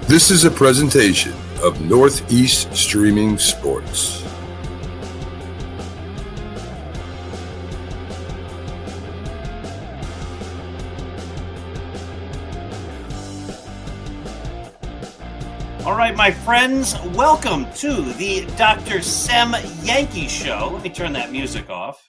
This is a presentation of Northeast Streaming Sports. All right, my friends, welcome to the Dr. Sem Yankees Show. Let me turn that music off.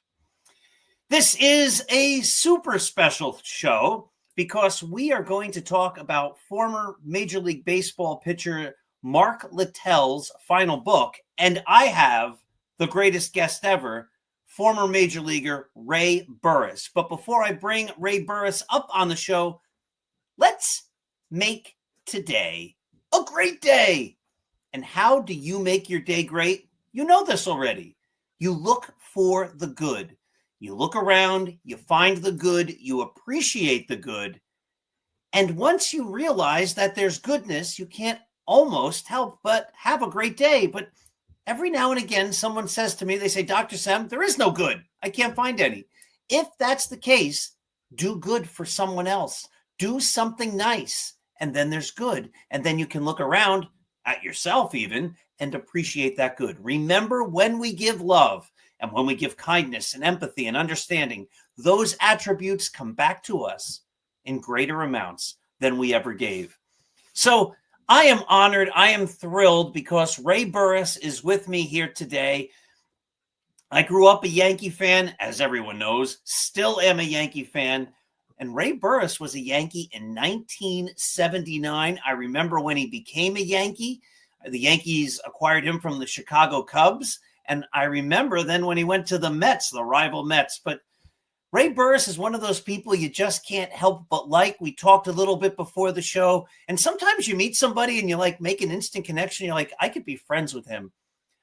This is a super special show because we are going to talk about former Major League Baseball pitcher Mark Littell's final book, and I have the greatest guest ever, former Major Leaguer Ray Burris. But before I bring Ray Burris up on the show, let's make today a great day. And how do you make your day great? You know this already. You look for the good. You look around, you find the good, you appreciate the good. And once you realize that there's goodness, you can't almost help but have a great day. But every now and again, someone says to me, they say, Dr. Sem, there is no good. I can't find any. If that's the case, do good for someone else. Do something nice. And then there's good. And then you can look around at yourself even and appreciate that good. Remember, when we give love and when we give kindness and empathy and understanding, those attributes come back to us in greater amounts than we ever gave. So I am honored. I am thrilled because Ray Burris is with me here today. I grew up a Yankee fan, as everyone knows, still am a Yankee fan. And Ray Burris was a Yankee in 1979. I remember when he became a Yankee. The Yankees acquired him from the Chicago Cubs. And I remember then when he went to the Mets, the rival Mets. But Ray Burris is one of those people you just can't help but like. We talked a little bit before the show. And sometimes you meet somebody and you like make an instant connection. You're like, I could be friends with him.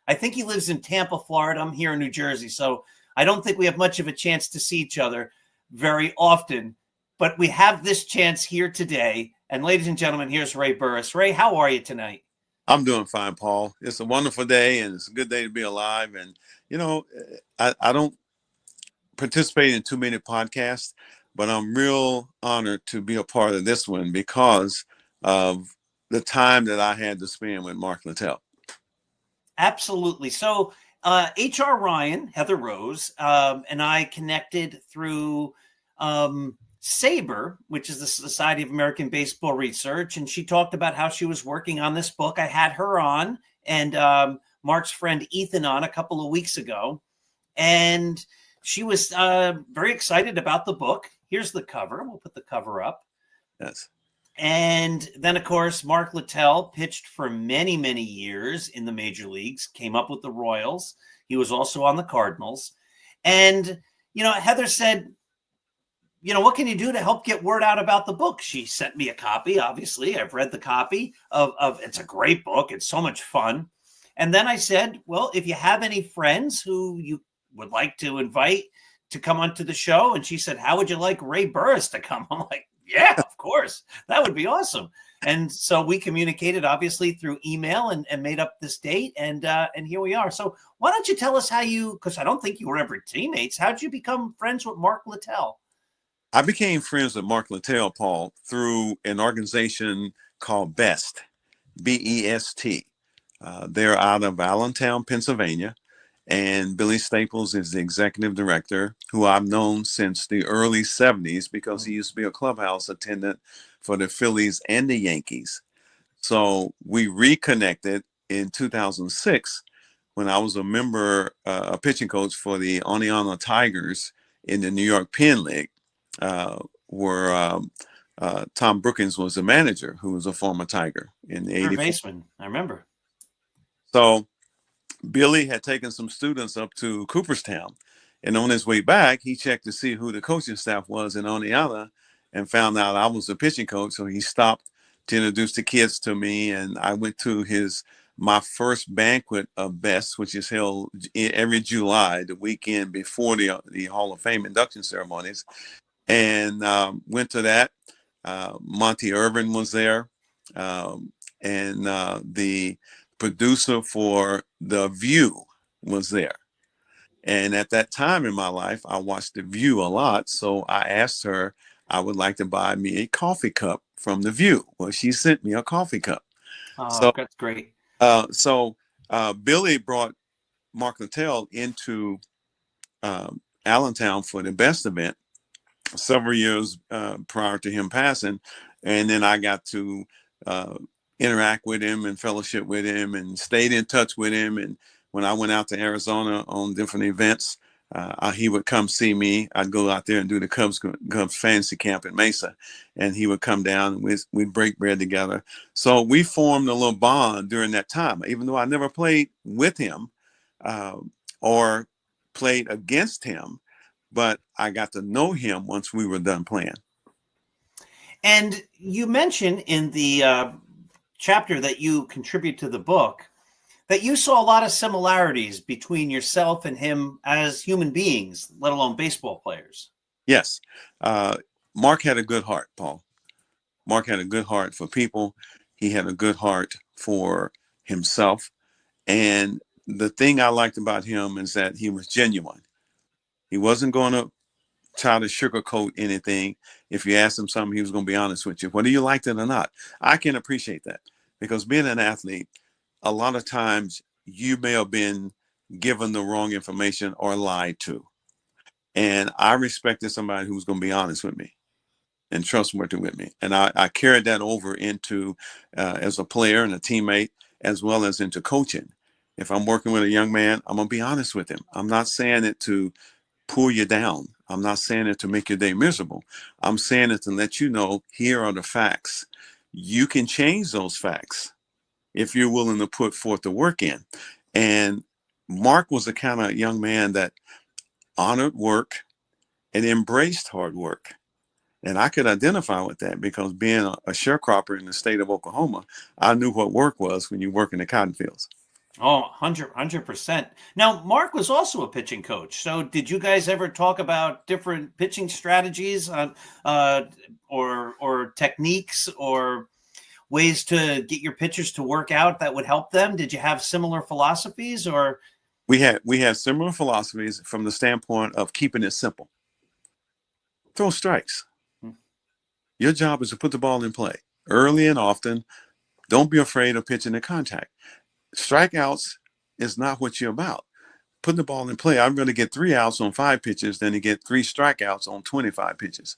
I think he lives in Tampa, Florida. I'm here in New Jersey. So I don't think we have much of a chance to see each other very often. But we have this chance here today. And ladies and gentlemen, here's Ray Burris. Ray, how are you tonight? I'm doing fine, Paul. It's a wonderful day, and it's a good day to be alive. And, you know, I don't participate in too many podcasts, but I'm real honored to be a part of this one because of the time that I had to spend with Mark Littell. Absolutely. So H.R. Ryan, Heather Rose, and I connected through SABR, which is the Society of American Baseball Research, and she talked about how she was working on this book. I had her on and Mark's friend Ethan on a couple of weeks ago, and she was very excited about the book. Here's the cover. We'll put the cover up. Yes. And then, of course, Mark Littell pitched for many, many years in the major leagues, came up with the Royals. He was also on the Cardinals. And, you know, Heather said, you know, what can you do to help get word out about the book? She sent me a copy. Obviously, I've read the copy of it's a great book. It's so much fun. And then I said, well, if you have any friends who you would like to invite to come onto the show. And she said, how would you like Ray Burris to come? I'm like, yeah, of course. That would be awesome. And so we communicated obviously through email and made up this date. And here we are. So why don't you tell us how you, because I don't think you were ever teammates. How'd you become friends with Mark Littell? I became friends with Mark Littell, Paul, through an organization called BEST, B-E-S-T. They're out of Allentown, Pennsylvania, And Billy Staples is the executive director, who I've known since the early 70s because he used to be a clubhouse attendant for the Phillies and the Yankees. So we reconnected in 2006 when I was a member, a pitching coach for the Oneonta Tigers in the New York Penn League, where Tom Brookins was the manager, who was a former Tiger in the Third 84. baseman, I remember. So Billy had taken some students up to Cooperstown, and on his way back, he checked to see who the coaching staff was in Oneonta and found out I was the pitching coach. So he stopped to introduce the kids to me, and I went to my first banquet of Best, which is held every July, the weekend before the Hall of Fame induction ceremonies, and went to that. Monty Irvin was there, and the producer for The View was there. And at that time in my life, I watched The View a lot. So I asked her, I would like to buy me a coffee cup from The View. Well, she sent me a coffee cup. Oh, that's great. So Billy brought Mark Littell into Allentown for the Best event several years prior to him passing. And then I got to interact with him and fellowship with him and stayed in touch with him. And when I went out to Arizona on different events, he would come see me. I'd go out there and do the Cubs fantasy camp in Mesa, and he would come down and we'd break bread together. So we formed a little bond during that time, even though I never played with him or played against him, but I got to know him once we were done playing. And you mentioned in the chapter that you contribute to the book that you saw a lot of similarities between yourself and him as human beings, let alone baseball players. Yes. Mark had a good heart, Paul. Mark had a good heart for people. He had a good heart for himself. And the thing I liked about him is that he was genuine. He wasn't going to try to sugarcoat anything. If you asked him something, he was going to be honest with you, whether you liked it or not. I can appreciate that, because being an athlete, a lot of times you may have been given the wrong information or lied to. And I respected somebody who was going to be honest with me and trustworthy with me. And I carried that over into as a player and a teammate, as well as into coaching. If I'm working with a young man, I'm going to be honest with him. I'm not saying it to pull you down. I'm not saying it to make your day miserable. I'm saying it to let you know, here are the facts. You can change those facts if you're willing to put forth the work in. And Mark was the kind of young man that honored work and embraced hard work. And I could identify with that because being a sharecropper in the state of Oklahoma, I knew what work was when you work in the cotton fields. Oh, 100%. Now, Mark was also a pitching coach. So did you guys ever talk about different pitching strategies or techniques or ways to get your pitchers to work out that would help them? Did you have similar philosophies? Or we had similar philosophies from the standpoint of keeping it simple. Throw strikes. Your job is to put the ball in play early and often. Don't be afraid of pitching to contact. Strikeouts is not what you're about. Putting the ball in play. I'm going to get 3 outs on 5 pitches than to get 3 strikeouts on 25 pitches.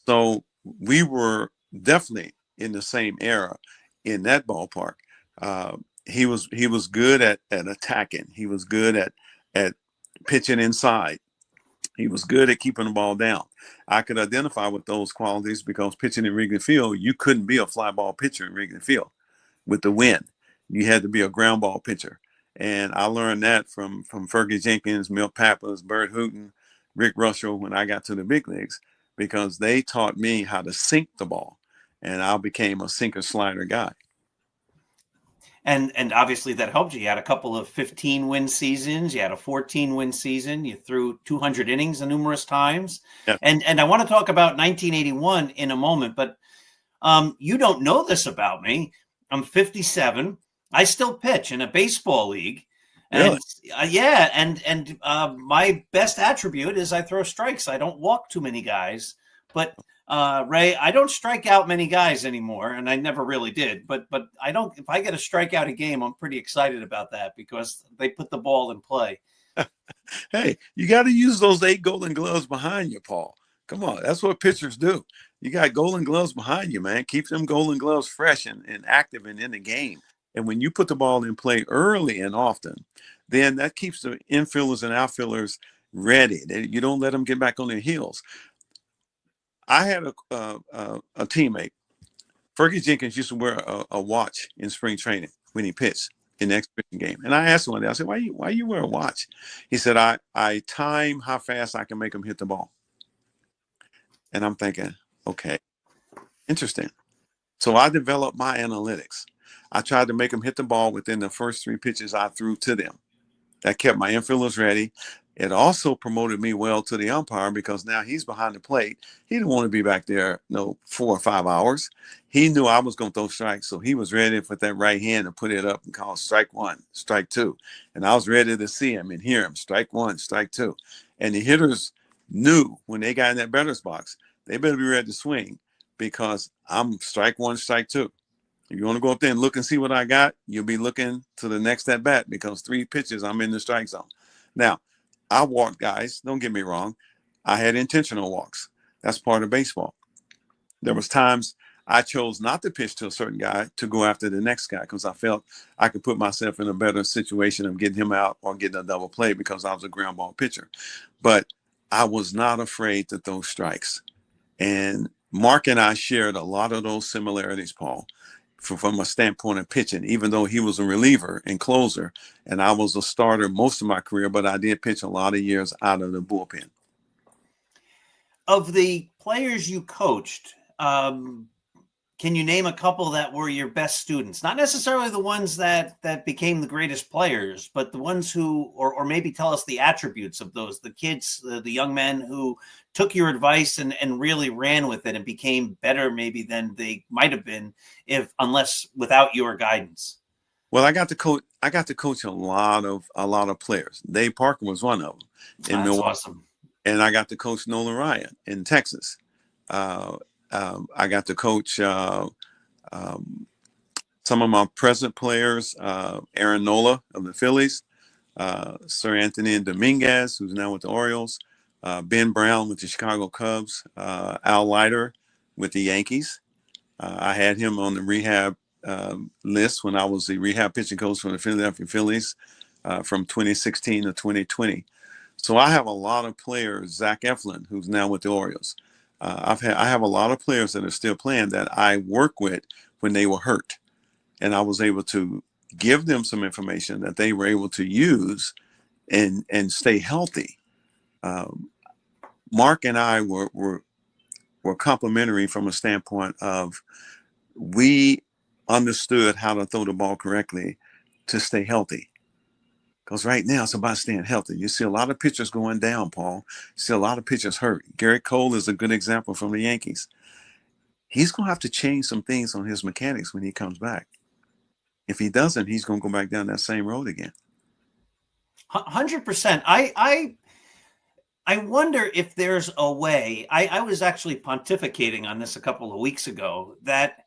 So we were definitely in the same era in that ballpark. He was good at attacking. He was good at pitching inside. He was good at keeping the ball down. I could identify with those qualities because pitching in Wrigley Field, you couldn't be a fly ball pitcher in Wrigley Field with the wind. You had to be a ground ball pitcher. And I learned that from Fergie Jenkins, Milt Pappas, Bert Hooton, Rick Russell when I got to the big leagues, because they taught me how to sink the ball. And I became a sinker slider guy. And obviously that helped you. You had a couple of 15-win seasons. You had a 14-win season. You threw 200 innings numerous times. Yeah. And I want to talk about 1981 in a moment, but you don't know this about me. I'm 57. I still pitch in a baseball league. And Really? and my best attribute is I throw strikes. I don't walk too many guys. But Ray, I don't strike out many guys anymore, and I never really did. But I don't. If I get a strikeout a game, I'm pretty excited about that because they put the ball in play. Hey, you got to use those 8 golden gloves behind you, Paul. Come on, that's what pitchers do. You got golden gloves behind you, man. Keep them golden gloves fresh and active and in the game. And when you put the ball in play early and often, then that keeps the infielders and outfielders ready. You don't let them get back on their heels. I had a teammate. Fergie Jenkins used to wear a watch in spring training when he pitched in the exhibition game. And I asked him one day, I said, why you wear a watch? He said, I time how fast I can make him hit the ball. And I'm thinking, okay, interesting. So I developed my analytics. I tried to make them hit the ball within the first 3 pitches I threw to them. That kept my infielders ready. It also promoted me well to the umpire because now he's behind the plate. He didn't want to be back there 4 or 5 hours. He knew I was going to throw strikes, so he was ready for that right hand to put it up and call strike 1, strike 2. And I was ready to see him and hear him, strike 1, strike 2. And the hitters knew when they got in that batter's box, they better be ready to swing because I'm strike 1, strike 2. If you want to go up there and look and see what I got, you'll be looking to the next at bat because 3 pitches, I'm in the strike zone. Now, I walked guys, don't get me wrong. I had intentional walks. That's part of baseball. There was times I chose not to pitch to a certain guy to go after the next guy because I felt I could put myself in a better situation of getting him out or getting a double play because I was a ground ball pitcher. But I was not afraid to throw strikes. And Mark and I shared a lot of those similarities, Paul, from a standpoint of pitching, even though he was a reliever and closer, and I was a starter most of my career, but I did pitch a lot of years out of the bullpen. Of the players you coached, can you name a couple that were your best students? Not necessarily the ones that became the greatest players, but the ones who, or maybe tell us the attributes of those, the kids, the young men who took your advice and really ran with it and became better maybe than they might have been unless without your guidance. Well, I got to coach a lot of players. Dave Parker was one of them in Milwaukee. Awesome. And I got to coach Nolan Ryan in Texas. I got to coach some of my present players, Aaron Nola of the Phillies, Sir Anthony Dominguez, who's now with the Orioles, Ben Brown with the Chicago Cubs, Al Leiter with the Yankees. I had him on the rehab list when I was the rehab pitching coach for the Philadelphia Phillies from 2016 to 2020. So I have a lot of players, Zach Eflin, who's now with the Orioles. I have a lot of players that are still playing that I work with when they were hurt. And I was able to give them some information that they were able to use and stay healthy. Mark and I were complementary from a standpoint of we understood how to throw the ball correctly to stay healthy. Because right now it's about staying healthy. You see a lot of pitchers going down, Paul. You see a lot of pitchers hurt. Garrett Cole is a good example from the Yankees. He's going to have to change some things on his mechanics when he comes back. If he doesn't, he's going to go back down that same road again. 100%. I wonder if there's a way. I was actually pontificating on this a couple of weeks ago that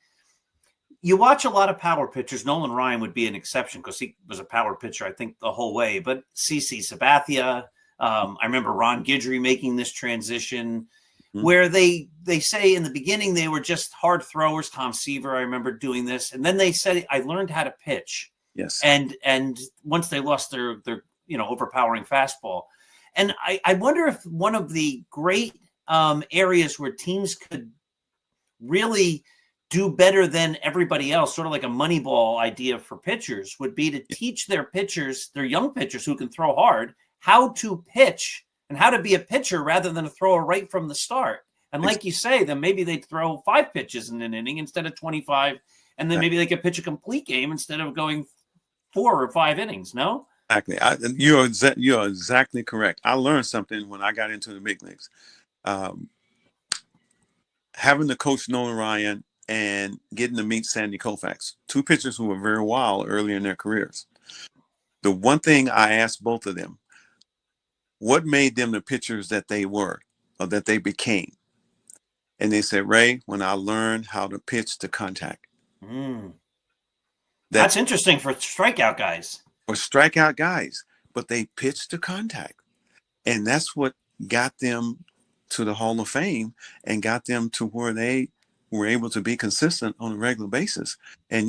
you watch a lot of power pitchers. Nolan Ryan would be an exception because he was a power pitcher, I think, the whole way. But CC Sabathia, I remember Ron Guidry making this transition where they say in the beginning they were just hard throwers. Tom Seaver, I remember doing this. And then they said, I learned how to pitch. Yes. And once they lost their overpowering fastball. And I wonder if one of the great areas where teams could really do better than everybody else, sort of like a Moneyball idea for pitchers, would be to teach their pitchers, their young pitchers who can throw hard, how to pitch and how to be a pitcher rather than a thrower right from the start. And like you say, then maybe they'd throw 5 pitches in an inning instead of 25, and then maybe they could pitch a complete game instead of going 4 or 5 innings. No? Exactly. You're exactly correct. I learned something when I got into the big leagues. Having to coach Nolan Ryan and getting to meet Sandy Koufax, 2 pitchers who were very wild early in their careers. The one thing I asked both of them, what made them the pitchers that they were or that they became? And they said, Ray, when I learned how to pitch to contact. That's interesting for strikeout guys. For strikeout guys, but they pitched to contact. And that's what got them to the Hall of Fame and got them to where they were able to be consistent on a regular basis. And,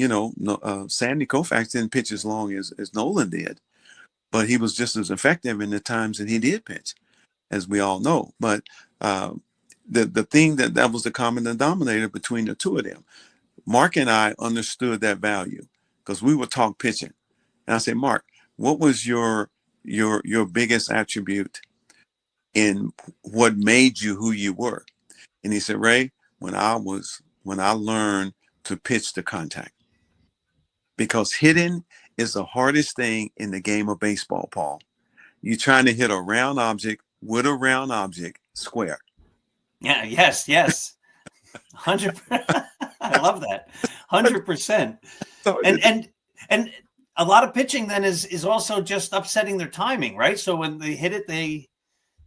Sandy Koufax didn't pitch as long as Nolan did, but he was just as effective in the times that he did pitch, as we all know. But the thing that was the common denominator between the two of them, Mark and I understood that value because we would talk pitching. And I said, Mark, what was your biggest attribute in what made you who you were? And he said, Ray, when I learned to pitch to contact, because hitting is the hardest thing in the game of baseball, Paul. You're trying to hit a round object with a round object square. Yeah. Yes. 100%. I love that. 100%. And a lot of pitching then is also just upsetting their timing, right? So when they hit it, they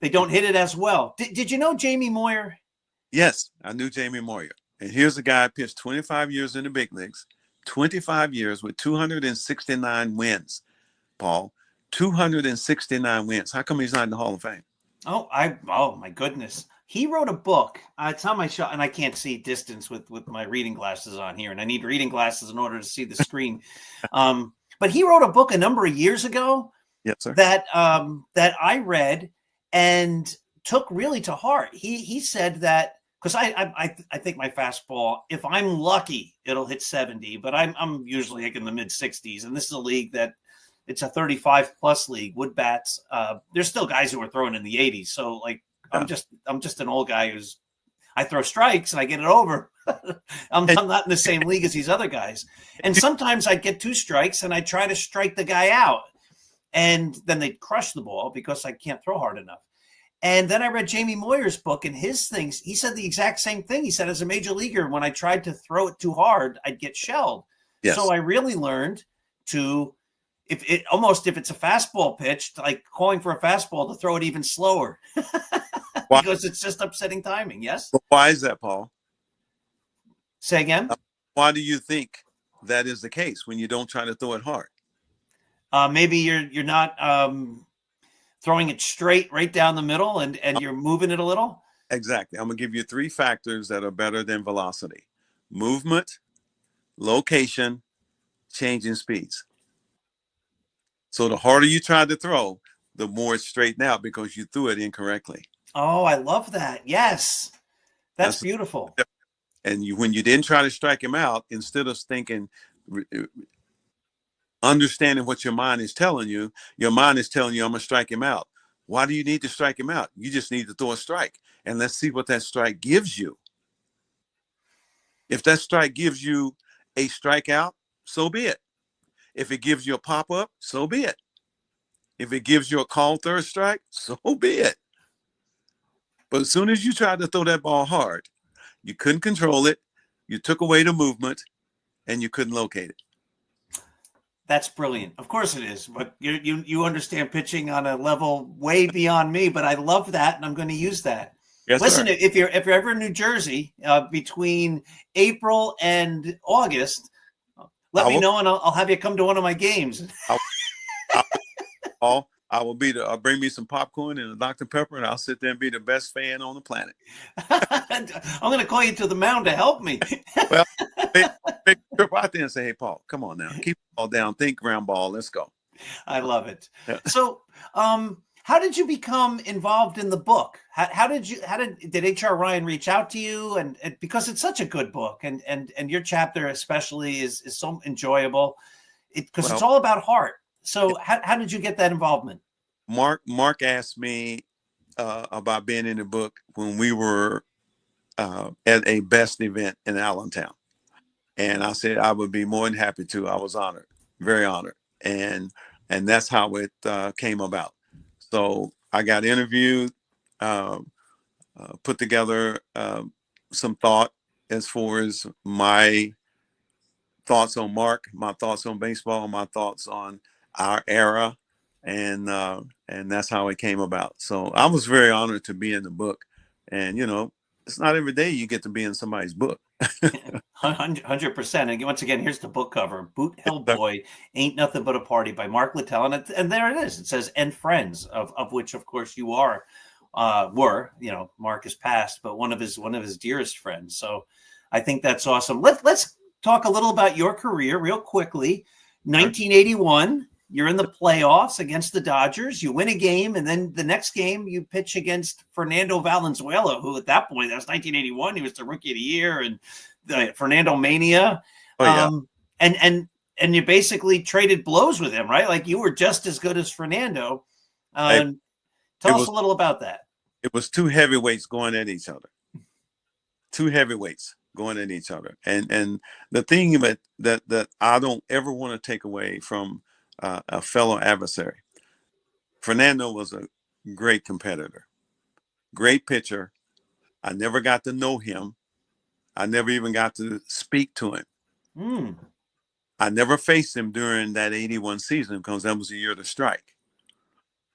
don't hit it as well. Did you know Jamie Moyer? Yes, I knew Jamie Moyer. And here's a guy who pitched 25 years in the big leagues, 25 years with 269 wins, Paul. 269 wins. How come he's not in the Hall of Fame? Oh my goodness. He wrote a book. It's on my show, and I can't see distance with my reading glasses on here, and I need reading glasses in order to see the screen. But he wrote a book a number of years ago. Yes, sir. That I read and took really to heart. He said that because I think my fastball, if I'm lucky, it'll hit 70, but I'm usually like in the mid 60s, and this is a league that it's a 35 plus league. Wood bats. There's still guys who are throwing in the 80s. So like I'm just an old guy I throw strikes and I get it over. I'm not in the same league as these other guys. And sometimes I get 2 strikes and I try to strike the guy out, and then they crush the ball because I can't throw hard enough. And then I read Jamie Moyer's book, and his things, he said the exact same thing. He said, as a major leaguer, when I tried to throw it too hard, I'd get shelled. Yes. So I really learned to, if it's a fastball pitch, like calling for a fastball, to throw it even slower. Because it's just upsetting timing. Yes. But why is that, Paul? Say again. Why do you think that is the case when you don't try to throw it hard? Maybe you're not throwing it straight right down the middle, and you're moving it a little. Exactly. I'm gonna give you 3 factors that are better than velocity: movement, location, changing speeds. So the harder you try to throw, the more it's straightened out because you threw it incorrectly. Oh, I love that. Yes. That's beautiful. And when you didn't try to strike him out, instead of thinking, understanding what your mind is telling you, I'm going to strike him out. Why do you need to strike him out? You just need to throw a strike, and let's see what that strike gives you. If that strike gives you a strikeout, so be it. If it gives you a pop-up, so be it. If it gives you a called third strike, so be it. But as soon as you tried to throw that ball hard, you couldn't control it, you took away the movement, and you couldn't locate it. That's brilliant. Of course it is. But you understand pitching on a level way beyond me, but I love that, and I'm going to use that. Yes, listen, sir. If you're ever in New Jersey between April and August, let me know, and I'll have you come to one of my games. I will be I'll bring me some popcorn and a Dr. Pepper, and I'll sit there and be the best fan on the planet. I'm going to call you to the mound to help me. Well, big trip out there and say, hey, Paul, come on now. Keep the ball down. Think ground ball. Let's go. I love it. So how did you become involved in the book? Did HR Ryan reach out to you? And because it's such a good book, and your chapter especially is so enjoyable because it's all about heart. So how did you get that involvement? Mark asked me about being in the book when we were at a best event in Allentown. And I said I would be more than happy to. I was honored, very honored. And that's how it came about. So I got interviewed, put together some thought as far as my thoughts on Mark, my thoughts on baseball, my thoughts on our era, and that's how it came about. So I was very honored to be in the book, and it's not every day you get to be in somebody's book. 100%. And once again, here's the book cover: "Boot Hill Boy, Ain't Nothing But a Party" by Mark Littell, and there it is. It says "and friends," of which, of course, you were. Mark has passed, but one of his dearest friends. So I think that's awesome. Let's talk a little about your career real quickly. 1981, you're in the playoffs against the Dodgers. You win a game, and then the next game you pitch against Fernando Valenzuela, who at that point, that was 1981, he was the Rookie of the Year and the Fernando Mania. Oh, yeah. And you basically traded blows with him, right? Like, you were just as good as Fernando. Tell us a little about that. It was two heavyweights going at each other. Two heavyweights going at each other. And the thing about that I don't ever want to take away from a fellow adversary. Fernando was a great competitor, great pitcher. I never got to know him. I never even got to speak to him. I never faced him during that 81 season because that was the year of the strike.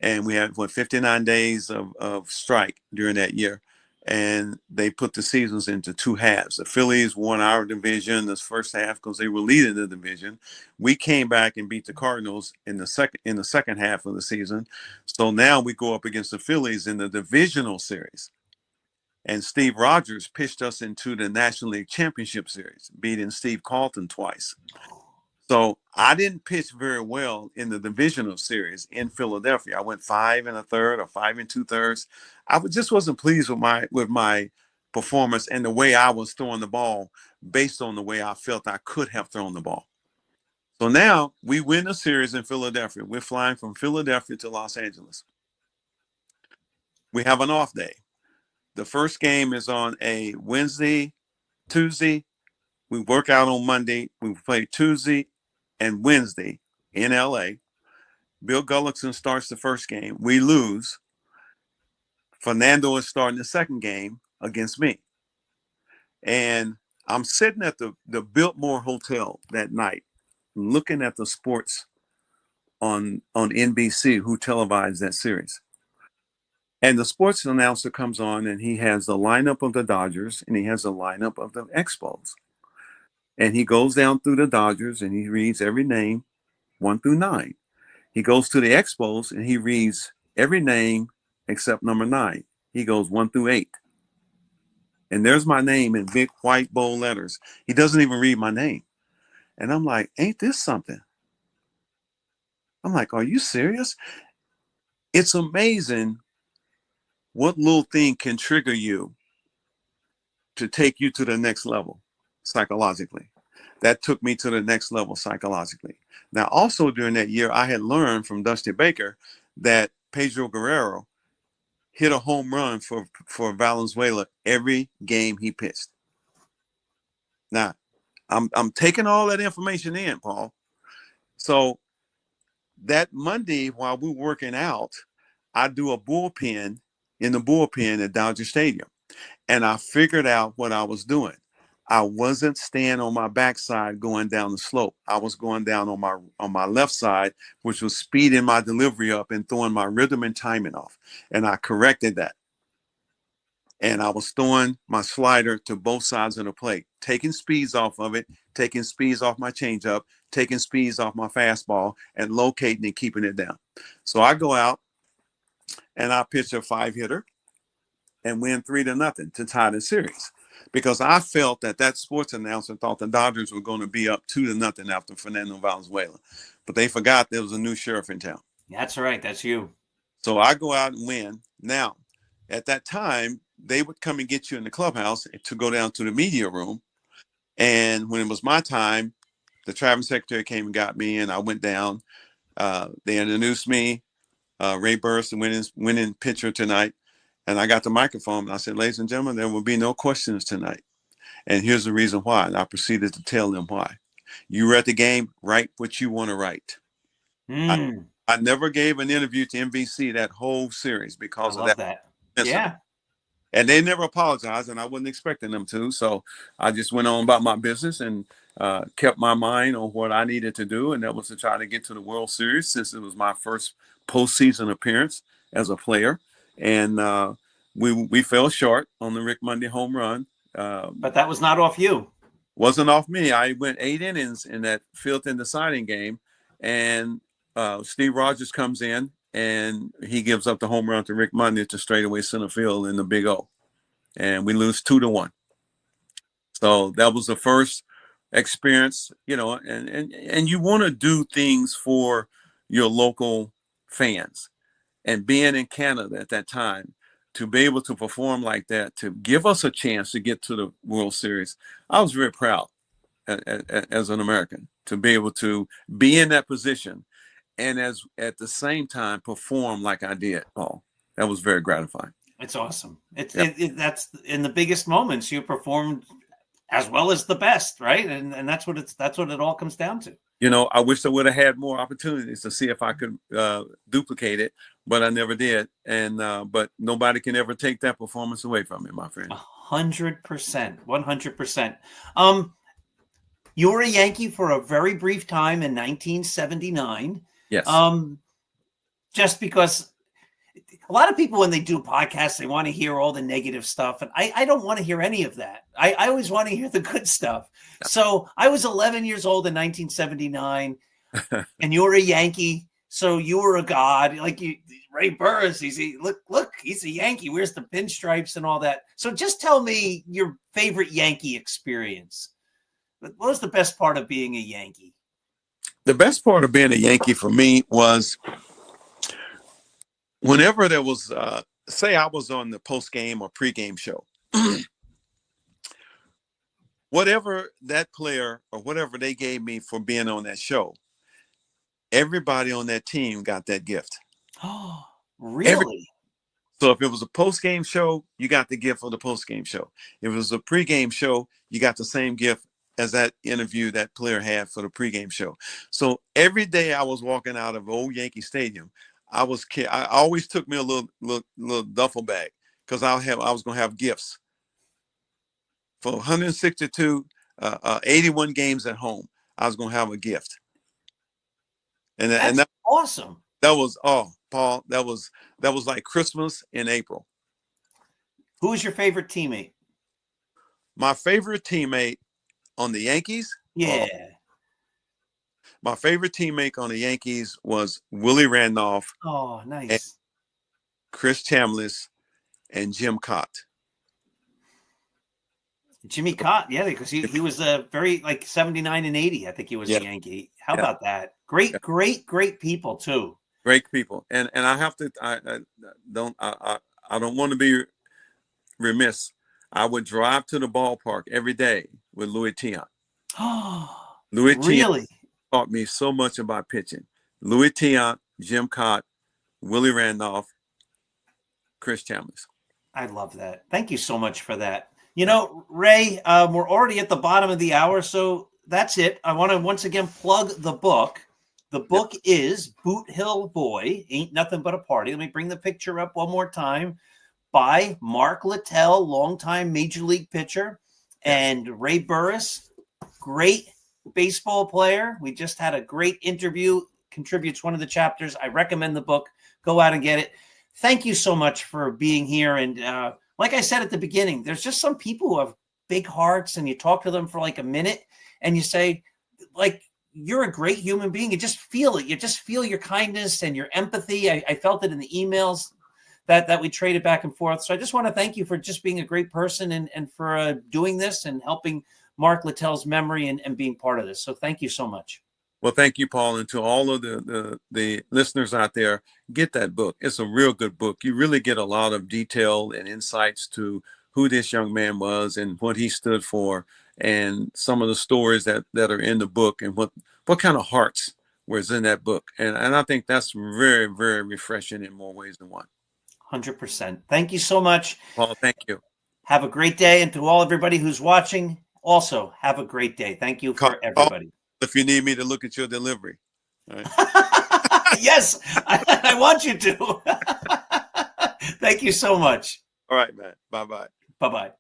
And we had 59 days of strike during that year. And they put the seasons into two halves. The Phillies won our division this first half because they were leading the division. We came back and beat the Cardinals in the second half of the season. So now we go up against the Phillies in the divisional series. And Steve Rogers pitched us into the National League Championship Series, beating Steve Carlton twice. So I didn't pitch very well in the divisional series in Philadelphia. I went 5 1/3 or 5 2/3. I just wasn't pleased with my performance and the way I was throwing the ball based on the way I felt I could have thrown the ball. So now we win the series in Philadelphia. We're flying from Philadelphia to Los Angeles. We have an off day. The first game is on a Wednesday, Tuesday. We work out on Monday. We play Tuesday and Wednesday in LA. Bill Gullickson starts the first game. We lose. Fernando is starting the second game against me. And I'm sitting at the Biltmore Hotel that night, looking at the sports on NBC, who televised that series. And the sports announcer comes on and he has the lineup of the Dodgers and he has the lineup of the Expos. And he goes down through the Dodgers and he reads every name 1 through 9. He goes to the Expos and he reads every name except number 9. He goes 1 through 8. And there's my name in big white bold letters. He doesn't even read my name. And I'm like, ain't this something? I'm like, are you serious? It's amazing what little thing can trigger you to take you to the next level psychologically. That took me to the next level psychologically. Now, also during that year, I had learned from Dusty Baker that Pedro Guerrero hit a home run for Valenzuela every game he pitched. Now, I'm taking all that information in, Paul. So that Monday, while we're working out, I do a bullpen in the bullpen at Dodger Stadium. And I figured out what I was doing. I wasn't staying on my backside going down the slope. I was going down on my left side, which was speeding my delivery up and throwing my rhythm and timing off. And I corrected that. And I was throwing my slider to both sides of the plate, taking speeds off of it, taking speeds off my changeup, taking speeds off my fastball, and locating and keeping it down. So I go out and I pitch a 5-hitter and win 3-0 to tie the series. Because I felt that sports announcer thought the Dodgers were going to be up 2-0 after Fernando Valenzuela. But they forgot there was a new sheriff in town. That's right. That's you. So I go out and win. Now, at that time, they would come and get you in the clubhouse to go down to the media room. And when it was my time, the traveling secretary came and got me, and I went down. They introduced me, Ray Burris, the winning pitcher tonight. And I got the microphone and I said, ladies and gentlemen, there will be no questions tonight. And here's the reason why. And I proceeded to tell them why. You were at the game, write what you want to write. I never gave an interview to NBC that whole series because of that. Yeah. And they never apologized, and I wasn't expecting them to. So I just went on about my business and kept my mind on what I needed to do. And that was to try to get to the World Series, since it was my first postseason appearance as a player. And we fell short on the Rick Monday home run. But that was not off you. Wasn't off me. I went 8 innings in that fifth and deciding game, and Steve Rogers comes in and he gives up the home run to Rick Monday to straightaway center field in the Big O, and we lose 2-1. So that was the first experience, and you want to do things for your local fans, and being in Canada at that time, to be able to perform like that, to give us a chance to get to the World Series, I was very proud as an American to be able to be in that position, and at the same time perform like I did, Paul. That was very gratifying. It's awesome. That's in the biggest moments you performed as well as the best, right? And that's what it all comes down to. I wish I would have had more opportunities to see if I could duplicate it, but I never did. And but nobody can ever take that performance away from me, my friend. 100%, 100%. You were a Yankee for a very brief time in 1979. Yes. Just because a lot of people, when they do podcasts, they want to hear all the negative stuff. And I don't want to hear any of that. I always want to hear the good stuff. So I was 11 years old in 1979 and you were a Yankee. So you were a god, like Ray Burris. Look, he's a Yankee. Where's the pinstripes and all that? So just tell me your favorite Yankee experience. What was the best part of being a Yankee? The best part of being a Yankee for me was whenever there was, say I was on the post-game or pre-game show, whatever that player or whatever they gave me for being on that show, everybody on that team got that gift. Oh, really? So if it was a post-game show, you got the gift for the post-game show. If it was a pre-game show, you got the same gift as that interview that player had for the pre-game show. So every day I was walking out of old Yankee Stadium, I always took me a little duffel bag because I was going to have gifts for 162, 81 games at home. I was going to have a gift, and that's awesome. That was Paul. That was like Christmas in April. Who was your favorite teammate? My favorite teammate on the Yankees? Yeah. My favorite teammate on the Yankees was Willie Randolph. Oh, nice. Chris Chambliss and Jim Cott. Jimmy Cott, yeah, because he was a very like 79 and 80. I think he was a Yankee. How about that? Great people too. Great people. And I have to I don't want to be remiss. I would drive to the ballpark every day with Louis Tiant. Oh, Louis really? Tiant taught me so much about pitching. Louis Tiant, Jim Cott, Willie Randolph, Chris Chambliss. I love that. Thank you so much for that. Ray, we're already at the bottom of the hour, so that's it. I want to once again plug the book. The book is Boot Hill Boy, Ain't Nothing But a Party. Let me bring the picture up one more time. By Mark Littell, longtime Major League pitcher, and Ray Burris, great baseball player. We just had a great interview, contributes one of the chapters. I recommend the book. Go out and get it. Thank you so much for being here. And like I said at the beginning, there's just some people who have big hearts, and you talk to them for like a minute and you say, like, you're a great human being. You just feel it. You just feel your kindness and your empathy. I felt it in the emails that we traded back and forth. So I just want to thank you for just being a great person and for doing this and helping Mark Littell's memory and being part of this. So thank you so much. Well, thank you, Paul. And to all of the listeners out there, get that book. It's a real good book. You really get a lot of detail and insights to who this young man was and what he stood for, and some of the stories that are in the book, and what kind of hearts was in that book. And I think that's very, very refreshing in more ways than one. 100%. Thank you so much, Paul. Thank you. Have a great day. And to everybody who's watching, also have a great day. Thank you for everybody. If you need me to look at your delivery. All right. Yes, I want you to. Thank you so much. All right, man. Bye-bye. Bye-bye.